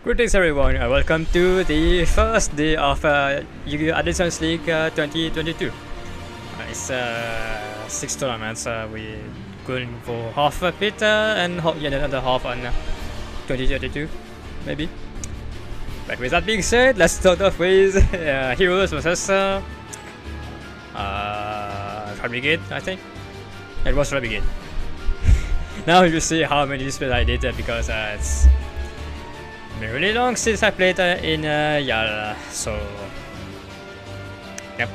Greetings everyone, welcome to the first day of Yu-Gi-Oh! Adilsons League 2022. It's 6 tournaments, we're going for half of it and another half on 2022, maybe. But with that being said, let's start off with Heroes versus Brigade, I think. It was Brigade. Now you see how many displays I did because it's been really long since I played in YAL, so yep.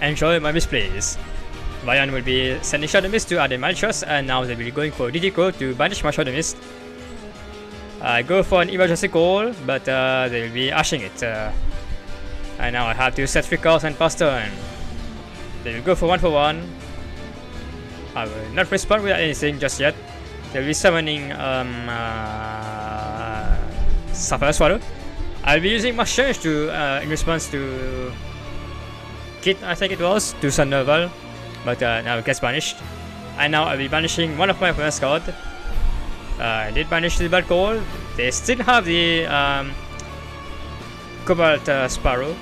Enjoy my misplays. Bayan will be sending Shadow Mist to add a Malicious, and now they will be going for DD Crow to banish my Shadow Mist. I go for an emergency call, but they will be ashing it. And now I have to set 3 cards and pass turn. They will go for 1/1. I will not respond with anything just yet. They will be summoning Sapphire Swallow. I'll be using Exchange to in response to Kit, I think it was, to Sunderval, but now it gets banished. And now I'll be banishing one of my opponent's cards. I did banish the Bad Call. They still have the Cobalt Sparrow.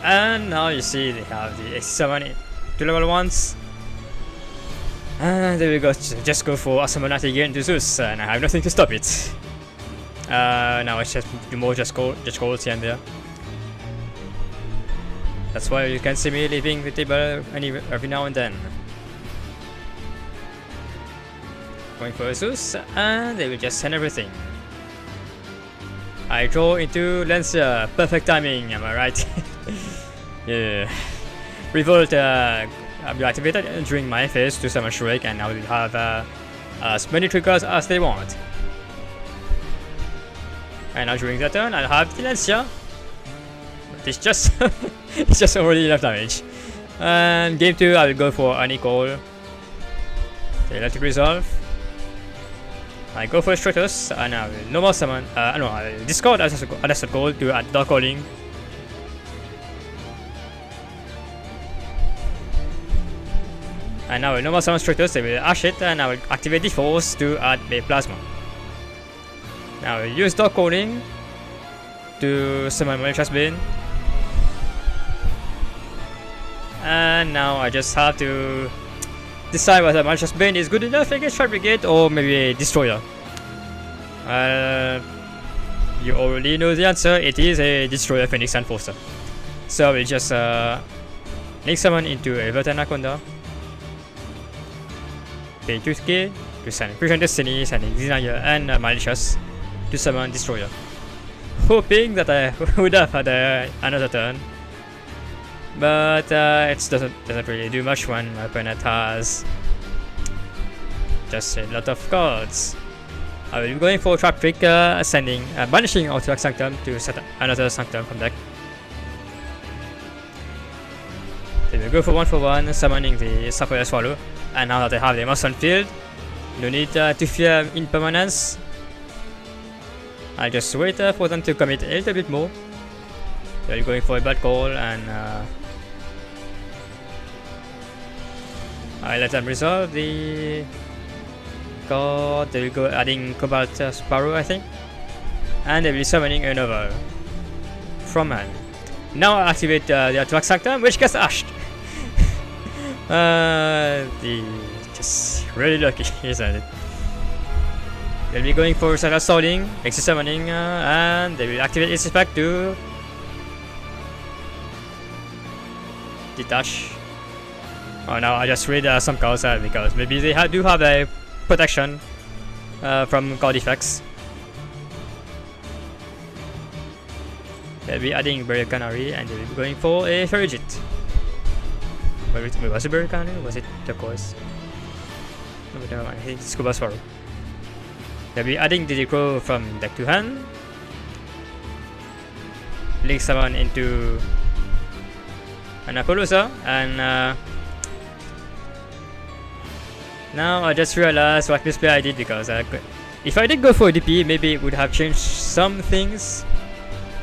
And now you see they have the X7 2 level 1s. And there we go, just go for Asamonat again to Zeus, and I have nothing to stop it. Now it's just more just calls here and there. That's why you can see me leaving the table every now and then. Going for Zeus, and they will just send everything. I draw into Lancia, perfect timing, am I right? Yeah. Revolt be activated during my phase to summon Shafeeq, and now we have as many triggers as they want. And now during that turn, I'll have Lancia. It's just it's just already enough damage. And game 2, I will go for any call. The Electric Resolve. I go for Stratos, and I will normal summon. No, I will discard Adilsons Call to add Dark Calling. And now I will normal summon Stratos, they will ash it, and I will activate the Force to add a Plasma. Now I will use Dark Calling to summon Malicious Bane. And now I just have to decide whether Malicious Bane is good enough against Brigade or maybe a Destroyer. You already know the answer, it is a Destroyer Phoenix Enforcer. So we'll just link summon into a Verta Anaconda. Pay 2k to send Fusion Destiny, sending Denier and Malicious to summon Destroyer. Hoping that I would have had another turn. But it doesn't really do much when my opponent has just a lot of cards. I will be going for Trap Trick, banishing Outback Sanctum to set another Sanctum from deck. They will go for 1/1, summoning the Sapphire Swallow. And now that I have the Muscle Field, no need to fear impermanence. I'll just wait for them to commit a little bit more. They're going for a Bad Call, and I let them resolve the card. They will go adding Cobalt Sparrow, I think. And they will be summoning another from hand. Now I activate the Outback Sanctum, which gets ashed. Just really lucky, isn't it? They'll be going for Cycle Stalling, Exit Summoning, and they will activate its effect to detach. Oh, now I just read some cards because maybe they do have a protection from card effects. They'll be adding Burial Canary, and they'll be going for a Ferrigit. Was it Burial Canary or was it Turquoise? No, never mind, I think it's Scuba Sparrow. They'll be adding DD Crow from deck to hand. Link summon into an Apollousa, and now I just realized what misplay I did, because if I did go for a DP, maybe it would have changed some things.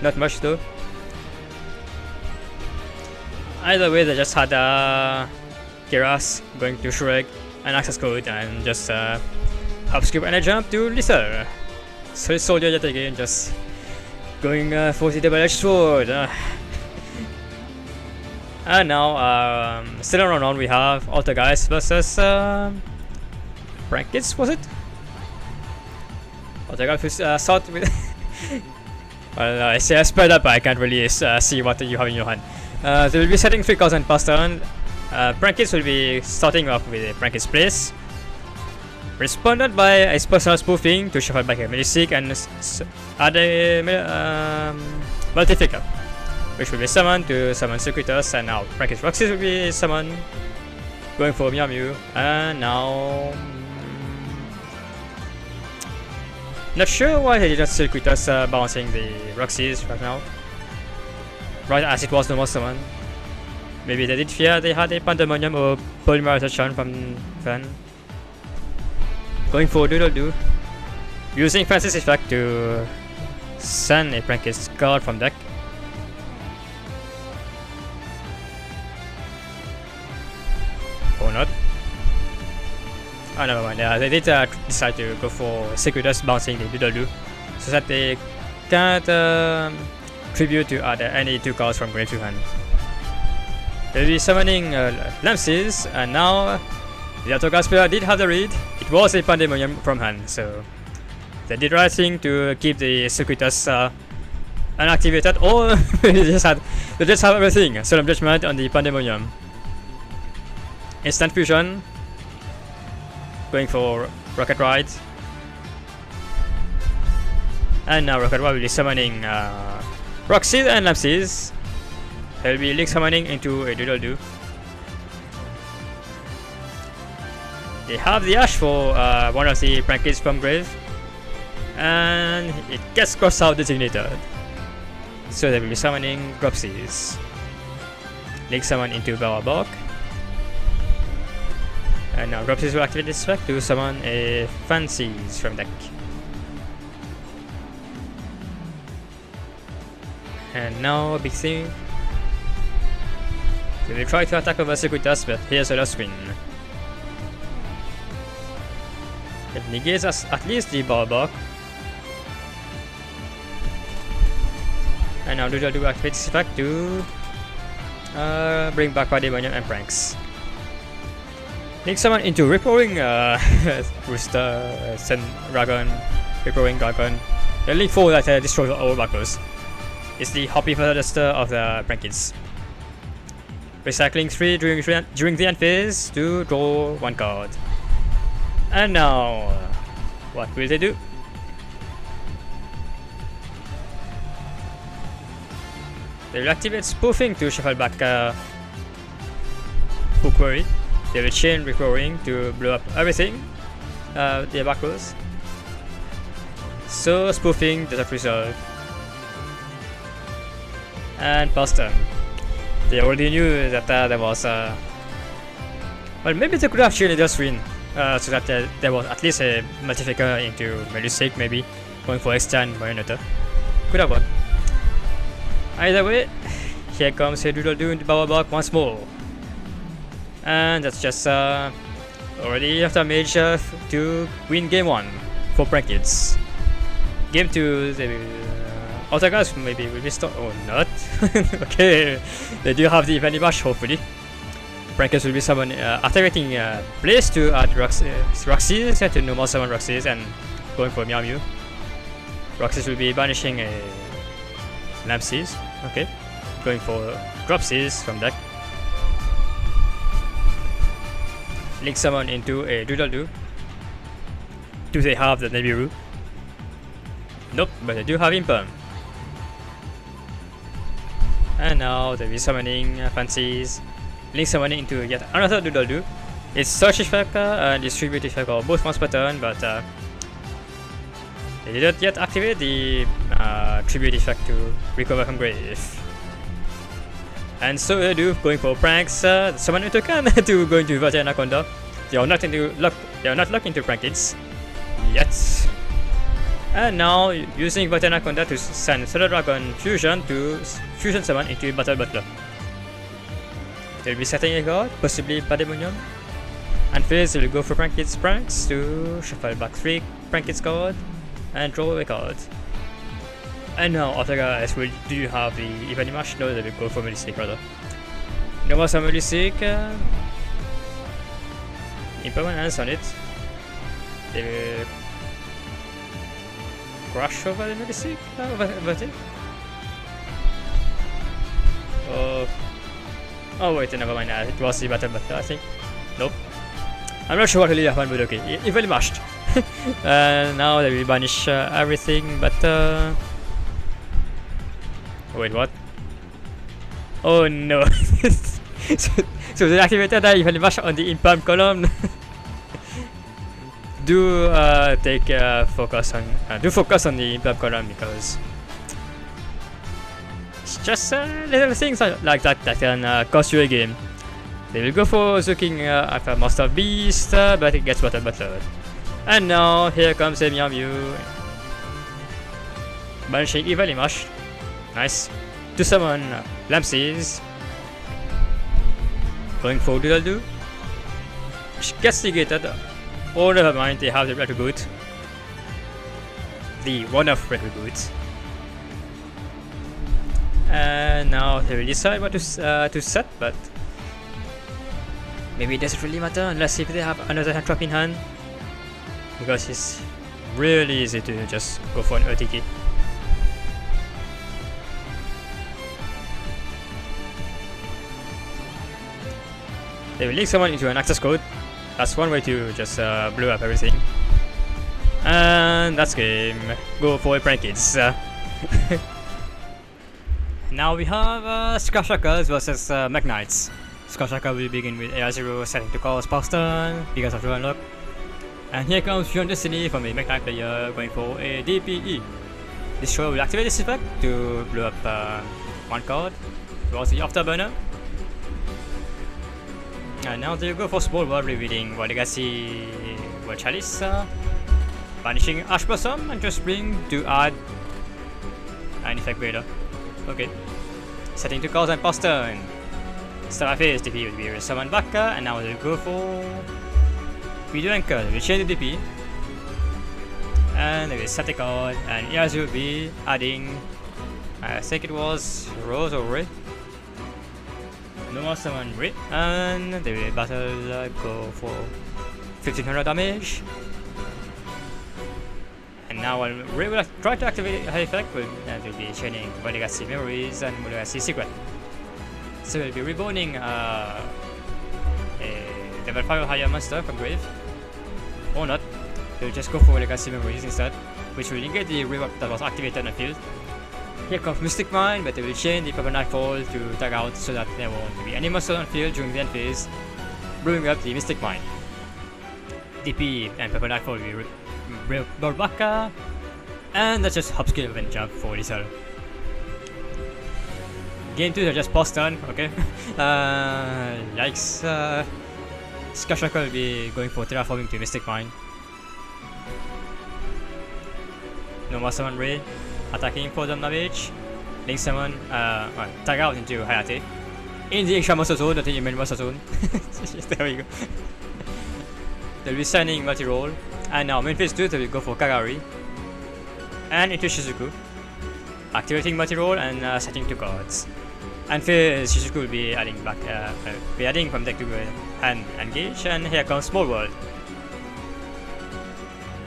Not much though. Either way, they just had Kiras going to Shafeeq, an access code, and just hop skip and a jump to Lethal. Solid Soldier yet again, just going for the double-edged sword. And now, still on round 1, we have Poltergeist versus Brackets, was it? Poltergeist will start with. Well, I say I spread up, but I can't really see what you have in your hand. They will be setting 3 cards on pass turn. Brackets will be starting off with Brackets Place, responded by a personal spoofing to shuffle back a Melistic and add a Multi-Flicker, which will be summoned to summon Circuitous, and now Brackets Roxys will be summoned, going for Mew Mew, and now... Not sure why they didn't Circuitous bouncing the Roxys right now, right as it was the most summon. Maybe they did fear they had a Pandemonium or Polymerization from Fan. Going for Doodle-Doo, using Francis effect to send a Brackets card from deck. Or not. Oh, never mind. They did decide to go for Circuitous bouncing the Doodle-Doo, so that they can't tribute to add any 2 cards from grave to hand. They'll be summoning Lampses, and now the Autogas player did have the read. It was a Pandemonium from hand, so they did right thing to keep the Circuitous unactivated, or they just have everything. Solemn Judgment on the Pandemonium. Instant Fusion, going for Rocket Ride, and now Rocket Ride will be summoning Roxys and Lampses. They'll be Link summoning into a Doodle-Doo. They have the Ash for one of the Brackets from grave, and it gets crossed out designated, so they will be summoning Roxys. Link summon into Barabok, and now Roxys will activate this effect to summon a Fancies from deck. And now a big thing. They will try to attack over Circuitous, but here's a lost win. It negates us at least the Barabok. And now Doodle-Doo activates this effect to bring back Pandemonium and Pranks. Link summon into Rip-Roaring Rooster, Send Dragon, Rip-Roaring Dragon. The Link 4 that destroys all backers. It's the Hoppy Featherduster of the Brackets. Recycling 3 during the end phase to draw 1 card. And now, what will they do? They will activate Spoofing to shuffle back Hook Worry. They will chain Recurring to blow up everything, their back rows. So Spoofing does not resolve. And pass turn. They already knew that there was well, maybe they could have chained just win, so that there was at least a Multi-Flicker into Melustic, maybe going for Extend Marionetta. Could have won. Either way, here comes a Doodle-Doo into Barabok once more. And that's just already enough damage to win game 1 for Brackets. Game 2, they will Autogas maybe will be stopped or not. Okay, they do have the Event Bash hopefully. Brackets will be summoned, activating Place to add Roxys to normal summon Roxys and going for Mew Mew. Roxys will be banishing a Lampses, okay. Going for Dropsies from deck. Link summon into a Doodle-Doo. Do they have the Nibiru? Nope, but they do have Imperm. And now they'll be summoning Fancies. Link summoning into yet another Doodle-Doo. It's Search Effect and Distribute Effect are both once per turn, but they didn't yet activate the Tribute Effect to recover from grave. And so they do, going for Pranks, summon into Khan to go into Verta Anaconda. They are not locked into Brackets yet. And now using Verta Anaconda to send Solar Dragon Fusion to Fusion summon into Battle Butler. They'll be setting a card, possibly Pandemonium. And first they'll go for Brackets Pranks to shuffle back 3 Brackets card. and draw a card. And now after guys, do you have the event match? No, they will go for Melistic rather. No more some Melistic. Impermanence on it. They will crush over the Melistic. Over it. Oh wait, never mind. It was the battle, but I think nope. I'm not sure what really happened, but okay, evenly mashed. Now they will banish everything, but wait, what? Oh no! so they activated the evenly mash on the imperm column. do take focus on the imperm column because it's just little things like that can cost you a game. They will go for Zuking after Master Beast, but it gets buttered. And now here comes a Mew Mew. Banishing Evenly Mash. Nice. To summon Lampsies. Going for Doodle Doo. Gets negated. Oh, never mind, they have the Retribute. The one of Retribute. And now they will decide what to set, but maybe it doesn't really matter unless if they have another hand trap in hand, because it's really easy to just go for an OTK. They will link someone into an access code. That's one way to just blow up everything. And that's game. Go for prank kids. Now we have Skullshackers versus MEKK-KNIGHTs. Skullshacker will begin with AR0 setting to cause pass turn because of the unlock. And here comes Your Destiny from a MEKK-KNIGHT player going for a DPE. This show will activate this effect to blow up one card towards the afterburner. And now they go for Small World, revealing Wild Legacy, Wild Chalice, banishing Ash Blossom and just bring to add an effect greater. Okay. Setting to cause and pass turn. Start phase DP will be summoned back, and now they'll go for Video Anchor. We'll change the DP. And they will set a card, and Yazu will be adding, I think it was Rose or Ray. No more summon Ray, and they will battle go for 1500 damage. And now when Ray will try to activate her effect, we'll be chaining Wild Legacy Memories and Wild Legacy Secret. So we'll be reborning a level 5 or higher monster from grave. Or not. We'll just go for Legacy Memories instead, which will negate the rework that was activated on the field. Here comes Mystic Mine, but they will chain the Purple Nightfall to tag out so that there won't be any monster on the field during the end phase, brewing up the Mystic Mine. DP and Purple Nightfall will be brought back, and that's just upscale event jump for Lethal. Game 2 are just post turn, okay? Yikes. Skullshacker will be going for terraforming to Mystic Mine. No more summon Ray, attacking for the damage. Link summon, tag out into Hayate. In the extra monster zone, not in the main monster zone. There we go. They'll be sending multi-roll. And now main phase 2, they will go for Kagari. And into Shizuku. Activating multi-roll and setting 2 cards. And phase Shizuku will be adding back, from deck to hand engage, and here comes Small World.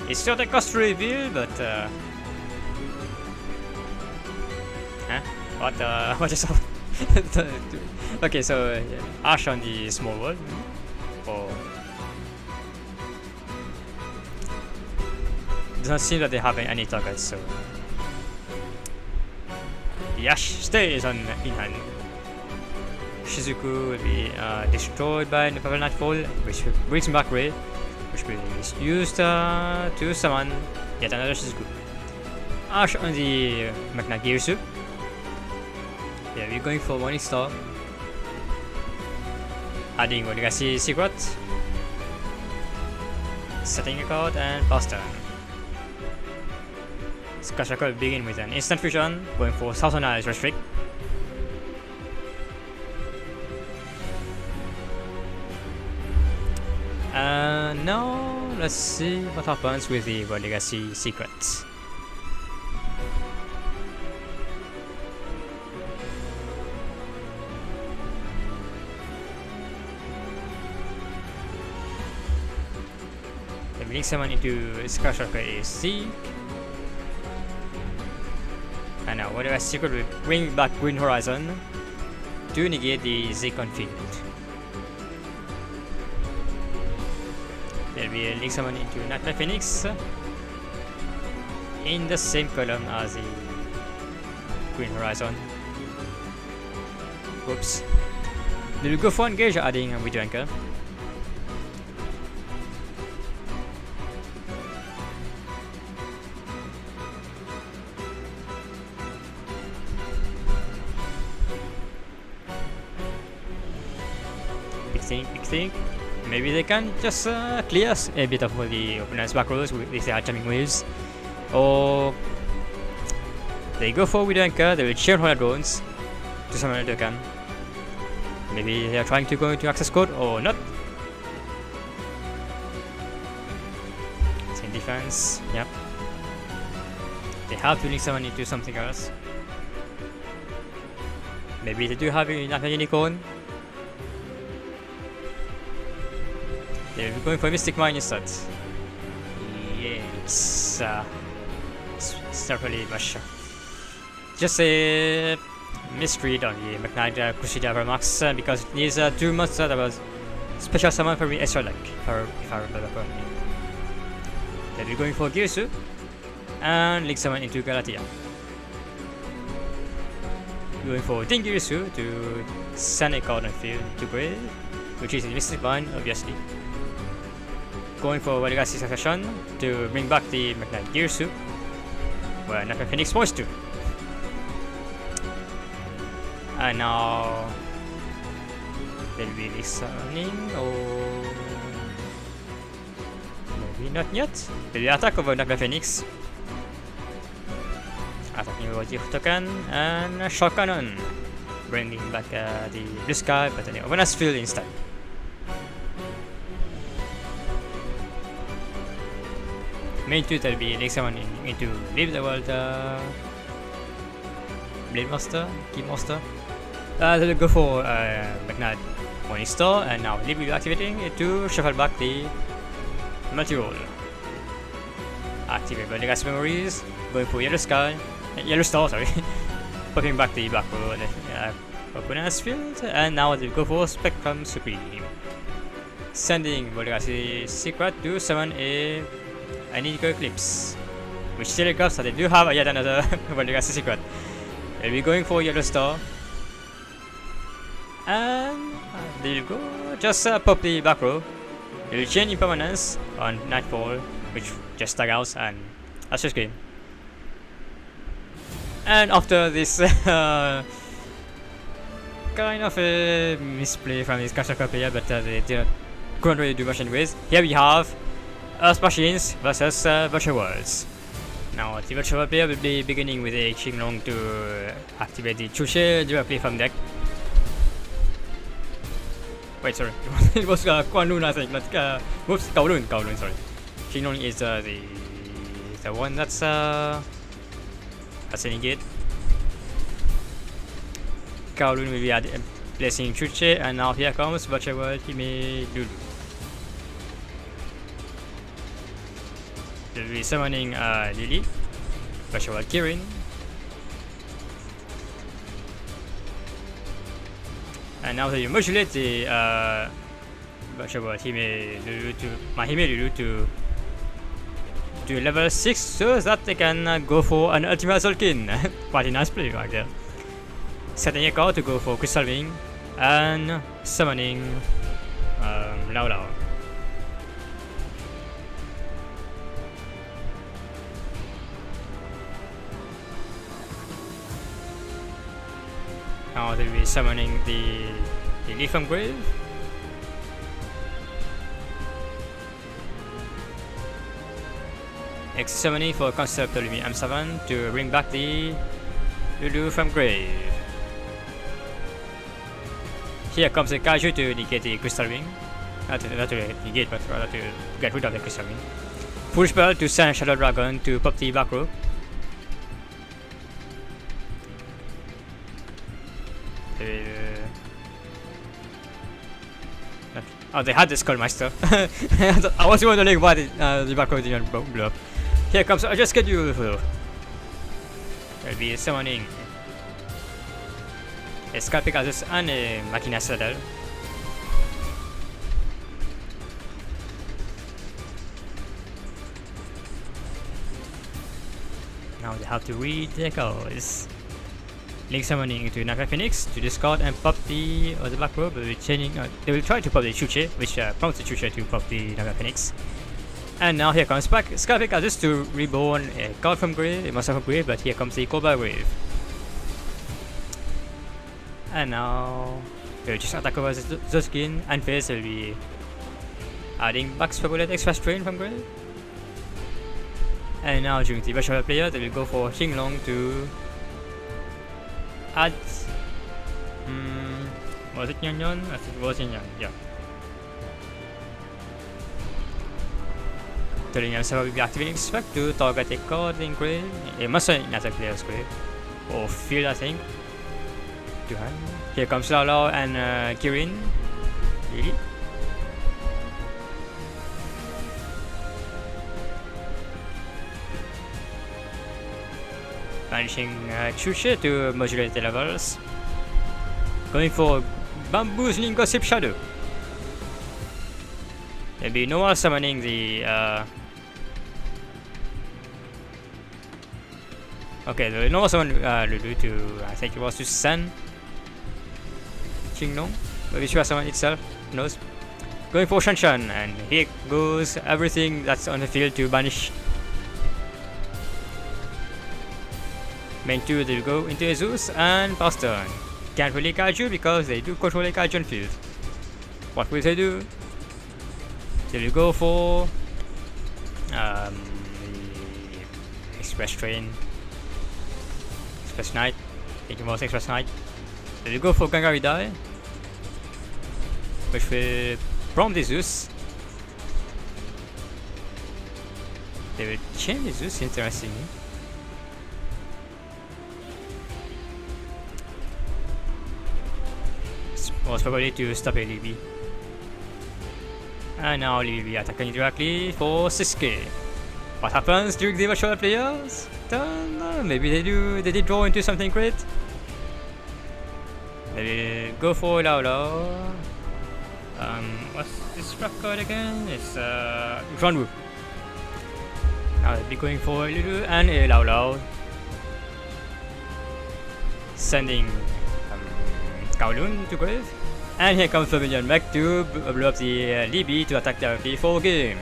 It's not a cost reveal, but what is up? Okay, so Ash on the Small World. Oh. Doesn't seem that they have any targets, so Yash stays on in hand. Shizuku will be destroyed by the Purple Nightfall, which brings back Ray, which will be used to summon yet another Shizuku. Ash on the MEKK-KNIGHT Gearsu. Yeah, we're going for Morning Star. Adding Wild Legacy Secret. Setting a card and pass turn. Skullshacker will begin with an instant fusion, going for Thousand Eyes Restrict. Now let's see what happens with the Wild Legacy Secret. link summon into Sky Shortcut is C. And now whatever secret will bring back Green Horizon to negate the Zecon field. There will be a link summon into Nightmare Phoenix in the same column as the Green Horizon. Oops. They will go for engage, adding a video anchor. Big thing. Maybe they can just clear a bit of the opponent's back rows with these jamming waves. Or they go for with anchor, they will chain hornet drones to summon the can. Maybe they are trying to go into access code or not. Same defense, yep. They have to link summon into something else. Maybe they do have enough unicorn. They're going for Mystic Mine instead. Yeah, it's not really much. Just a misread on the MEKK-KNIGHT Crusader Max because it needs 2 monsters that was special summon for me extra luck, if I remember correctly. Then we're going for Girsu and link summon into Galatea. Going for Ding Girsu to send a card on field to grave, which is a Mystic Mine, obviously. Going for Legacy Succession to bring back the MEKK-KNIGHT Girsu, where Nightmare Phoenix wants to. And now they'll be listening, or maybe not yet. They'll be attack over Nightmare Phoenix, attacking over the token and Shock Cannon, bringing back the blue sky, but then over field instead. Main 2 will be link summon into Leave the World Blade Master, Key Master. They will go for MEKK-KNIGHT Morning Star, and now Leave will be activating it to shuffle back the multi-roll. Activate by Legacy Memories, going for Yellow Star, sorry. Popping back the back row opponent's field, and now they will go for Spectrum Supreme. Sending Legacy Secret to summon a Inigo Eclipse, which telegraphs that they do have yet another Legacy Secret. They'll be going for Yellow Star, and they'll go just pop the back row. They'll chain Impermanence on Nightfall, which just tag out, and that's just game. And after this kind of a misplay from this Clash player, but they couldn't really do much anyways. Here we have Earth Machines versus Virtual Worlds. Now the Virtual World player will be beginning with a Qinglong to activate the Chuche directly from deck. Wait, sorry, it was Quan Lun, I think, not whoops, Kowloon, sorry. Qinglong is the one that's negate. Kowloon will be placing Chuche, and now here comes Virtual World Hime Lulu. We'll be summoning Lily, Virtual World Kirin, and now they modulate the Virtual World Hime Lulu to level 6 so that they can go for an Ultimate Sulkin. Quite a nice play right there. Setting a card to go for Crystal Wing and summoning Lao Lao. Now they'll be summoning the Leaf from Grave. X summoning for concept Lumi M7 to bring back the Lulu from Grave. Here comes a Kaiju to negate the Crystal Wing. Not to negate, but rather to get rid of the Crystal Wing. Full spell to send Shadow Dragon to pop the back row. Oh, they had the Skullmaster. I was wondering why the background didn't blow up. Here comes just schedule. There'll be summoning a Scalpicazes and a MEKK-KNIGHT. Now they have to read their cards. Link summoning into MEKK-Phoenix to discard and pop the black robe. They will try to pop the Chuche, which prompts the Chuche to pop the MEKK-Phoenix. And now here comes back Scalpicazes to reborn a card from grave, a monster from grave, but here comes the Cobra grave. And now they will just attack over Zoskin, and face will be adding back Speculated extra strain from grave. And now during the virtual player, they will go for Xinglong to add. Was it Yan Yan? I think it was Yan Yan, yeah. Telling himself will be activating this effect to target a card in grave, a monster in attack player's grave, or field, I think. To hand. Here comes Lao Lao and Kirin. Really? Banishing Chuche to modulate the levels. Going for Bamboo's Gossip Shadow. There'll be no more summoning the okay, there'll be no more summon Lulu to, I think it was to Sun Qinglong, maybe she was summon itself, who knows. Going for Shanshan, and here goes everything that's on the field to banish. Main 2 they will go into Zeus and pass turn. Can't really Kaiju because they do control a Kaiju field. What will they do? They will go for the Express Train, Express Knight. I think it was Express Knight. They will go for Gangaridai, which will prompt the Zeus. They will chain the Zeus, interestingly. Was probably to stop a Libby. And now Libby attacking directly for 6k. What happens during the virtual players? Don't know. Maybe they did draw into something great. They will go for Lao Lao. What's this trap card again? It's Zhuanwu. Now they'll be going for Lulu and a Lao Lao. Sending Kowloon to grave. And here comes Familiar Mech to blow up the Libby to attack directly for game.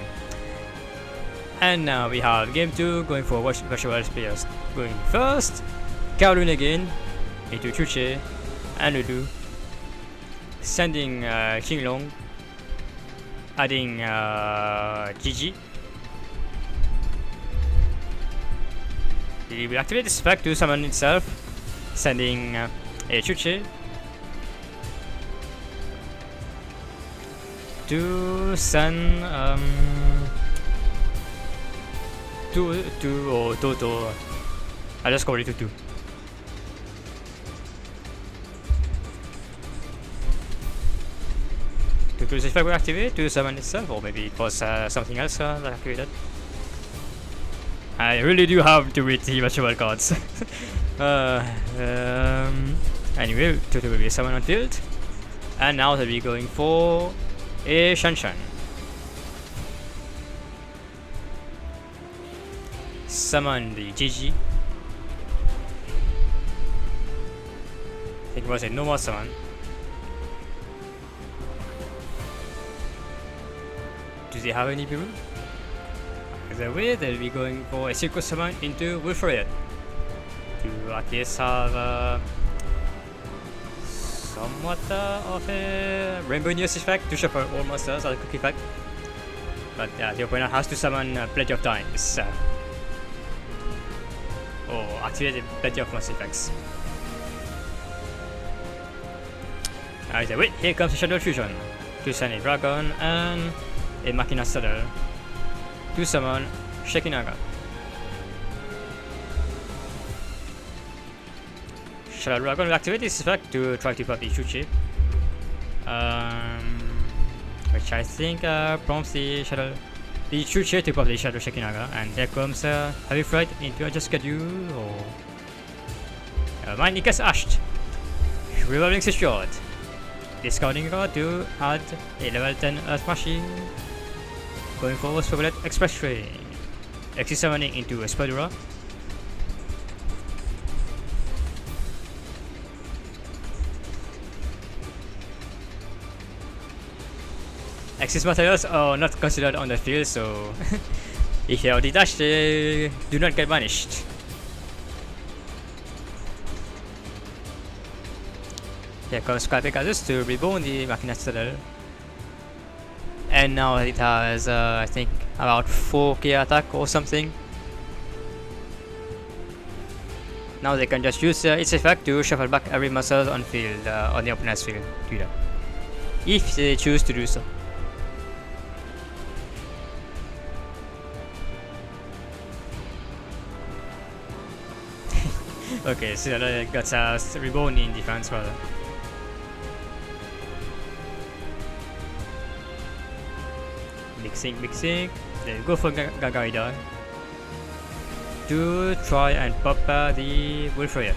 And now we have game 2 going for virtual players. Going first, Kowloon again into Chuche and Lulu. Sending Qinglong, adding GG. He will activate this effect to summon itself, sending a Chuche to send two or Toto. I just call it 2. Tutu's effect will activate to summon itself, or maybe it was something else that activated. I really do have to read the virtual cards. Anyway, Tutu will be summoned on field. And now they'll be going for a Shanshan. Summon the GG. I think it was a normal summon. Do they have any people? Either way, they'll be going for a Circus summon into Wolfried to at least have somewhat of a Rainbow News effect to shuffle all monsters as a quick effect. But the opponent has to summon plenty of times. Or activate plenty of monster effects. Either way, here comes a Shadow Fusion to send a Dragon and a Machina Saddle to summon Shekinaga. Shadow Dragon will activate this effect to try to pop the Chuchi. which I think prompts the true chair to pop the Shadow Shekinaga, and here comes Heavy Fright into a just schedule, or mine, it gets ashed. Revolving Sword. Discarding card to add a level 10 Earth Machine. Going forward, Spaglet Express Train. Exit summoning into a SUBTERROR. Axis materials are not considered on the field, so if they are detached, they do not get banished. Here comes Pegasus to reborn the MEKK-KNIGHT. And now it has, I think, about 4k attack or something. Now they can just use its effect to shuffle back every muscle on field, on the opponent's field, do that. If they choose to do so. Okay, so that got reborn in defense rather. Mixing. They go for Gagaida to try and pop the Wolfriot.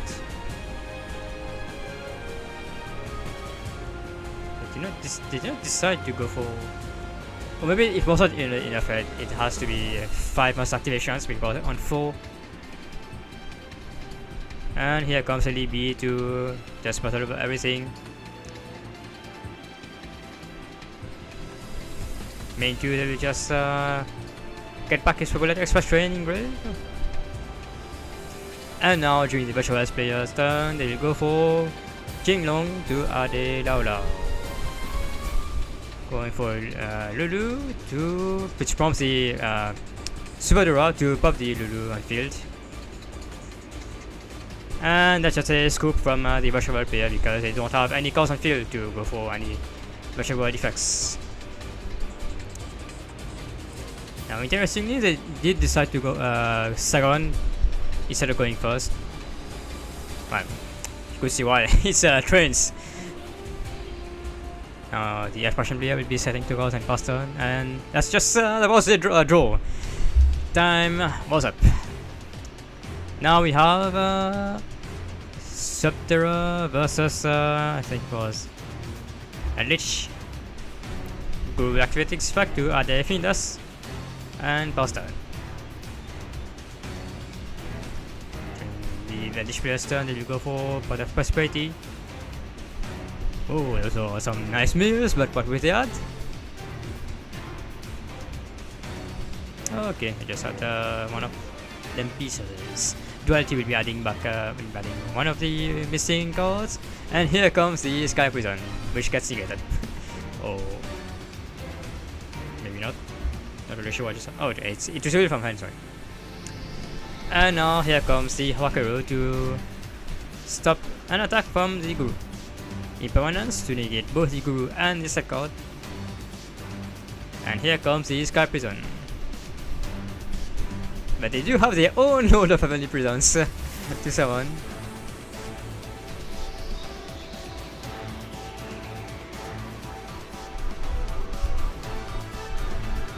Did not decide to go for, or maybe it wasn't enough. It has to be 5 mass activations because on 4. And here comes a Libby to just battle over everything. Main 2 they will just get back his Spaglet Express Training grade. And now during the virtual player's turn, they will go for Jinglong to add a Lao Lao. Going for Lulu to, which prompts the SUBTERROR to pop the Lulu on field. And that's just a scoop from the virtual player because they don't have any cards on field to go for any virtual effects. Now, interestingly, they did decide to go second instead of going first. Well, you could see why. It's trains. Now, the expression player will be setting 2 cards and pass turn, and that's just that was a draw. Time was up. Now we have SUBTERROR versus I think it was a Lich. Go activating spec to add a Findus and pass turn. The Lich player's turn, they will go for Pot of Prosperity. Oh, those are some nice moves, but what will they add? Okay, I just had one of them pieces. Duality will be adding back one of the missing cards, and here comes the Sky Prison, which gets negated. Oh, maybe not. Not really sure what just. Oh, it was really from hand, sorry. And now here comes the Wakaru to stop an attack from the Guru. Impermanence to negate both the Guru and the set card. And here comes the Sky Prison. But they do have their own load of heavenly prisons to summon.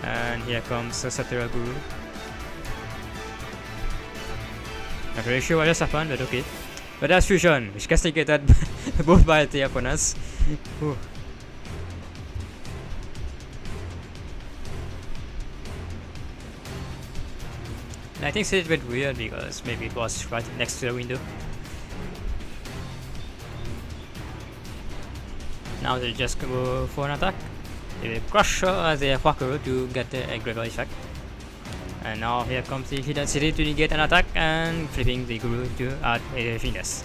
And here comes SUBTERROR Guru. Not really sure what just happened, but okay. But that's fusion, which gets negated both by the opponents. And I think it's a bit weird because maybe it was right next to the window. Now they just go for an attack. They will crush the Wakaru to get the Egregor effect. And now here comes the Hidden City to negate an attack and flipping the Guru to add a Venus.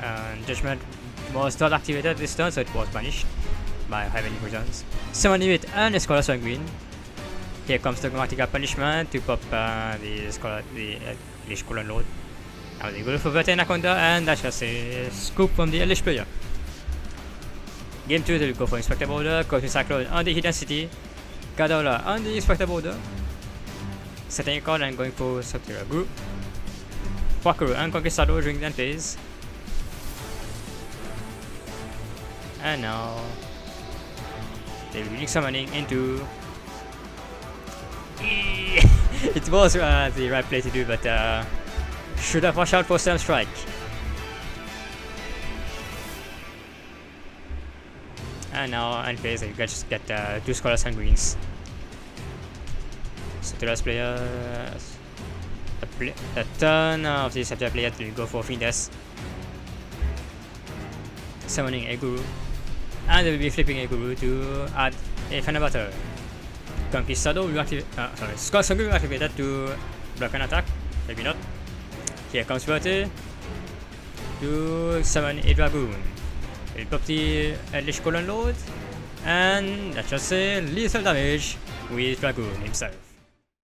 And Judgment was not activated this turn, so it was banished by Heavenly Prisons. Summon it and a Scholar Sanguine. Here comes the Grammatical Punishment to pop the Scholar Lord. Now they go for Verta Anaconda, and that's just a scoop from the Elish player. Game 2, they will go for Inspector Border, Cosmic Cyclone on the Hidden City, Gadola on the Inspector Border, setting a card and going for SUBTERROR Group, Wakaru and Conquistador during the end phase. And now they will be summoning into. It was the right play to do, but should have watched out for Slam Strike. And now in case you guys just get 2 scholars and greens. So the last player, the turn of the SUBTERROR player to go for Fiendes, summoning a Guru, and they will be flipping a Guru to add a Final Battle. Conquistador will activate, Skull Songul will activate that to block an attack, maybe not. Here comes Verte to summon a Dragoon. We'll pop the Eldritch Colon Lord, and let's just say lethal damage with Dragoon himself.